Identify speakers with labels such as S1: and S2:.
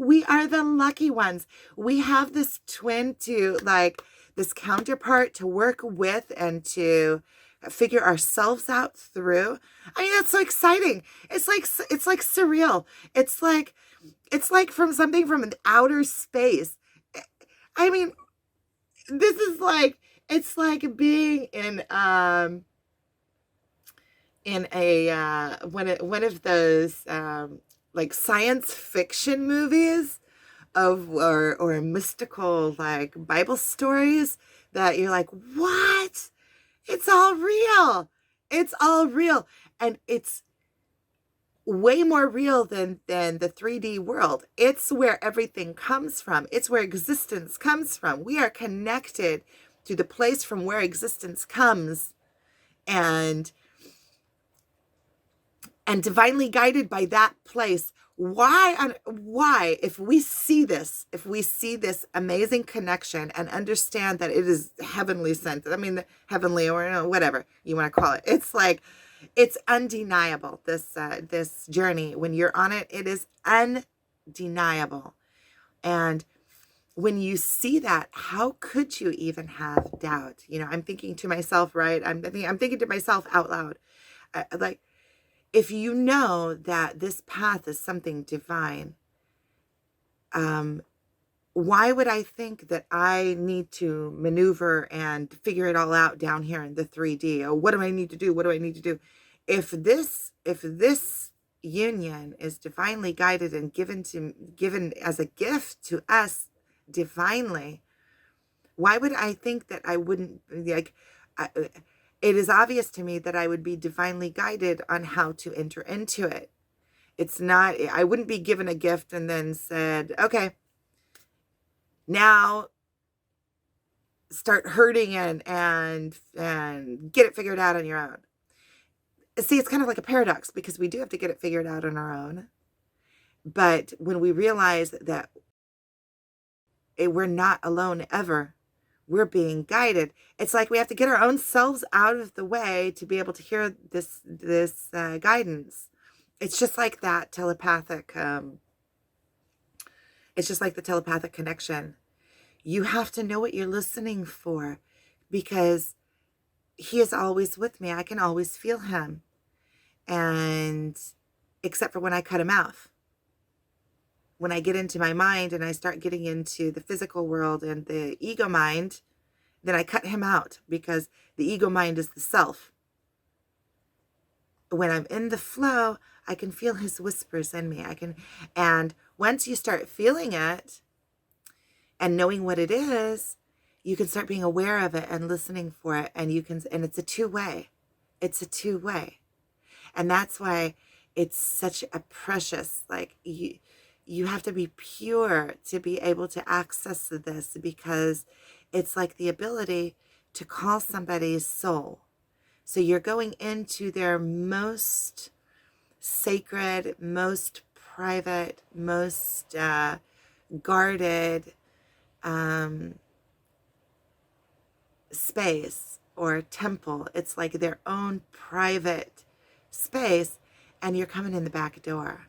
S1: We are the lucky ones. We have this twin to like this counterpart to work with and to figure ourselves out through. I mean, that's so exciting. It's like surreal. It's like from something from outer space. I mean, this is like it's like being in a one of those like science fiction movies of or mystical like Bible stories that you're like, what? It's all real. It's all real. And it's way more real than the 3D world. It's where everything comes from. It's where existence comes from. We are connected to the place from where existence comes, and divinely guided by that place. Why, if we see this amazing connection and understand that it is heavenly sent, I mean, heavenly, or whatever you want to call it, it's like, it's undeniable. This journey, when you're on it, it is undeniable. And when you see that, how could you even have doubt? I'm thinking to myself, right? I'm thinking to myself out loud, like, if you know that this path is something divine, why would I think that I need to maneuver and figure it all out down here in the 3D? Or what do I need to do? What do I need to do? If this union is divinely guided and given as a gift to us divinely, why would I think that I wouldn't, like, it is obvious to me that I would be divinely guided on how to enter into it. It's not, I wouldn't be given a gift and then said, okay, now start hurting and get it figured out on your own. See, it's kind of like a paradox, because we do have to get it figured out on our own. But when we realize that we're not alone ever, we're being guided. It's like we have to get our own selves out of the way to be able to hear this guidance. It's just like that telepathic. It's just like the telepathic connection. You have to know what you're listening for, because he is always with me. I can always feel him, and except for when I cut him off. When I get into my mind and I start getting into the physical world and the ego mind, then I cut him out, because the ego mind is the self. When I'm in the flow, I can feel his whispers in me. And once you start feeling it and knowing what it is, you can start being aware of it and listening for it. And it's a two-way. It's a two-way. And that's why it's such a precious, like, you have to be pure to be able to access this, because it's like the ability to call somebody's soul. So you're going into their most sacred, most private, most guarded space or temple. It's like their own private space, and you're coming in the back door.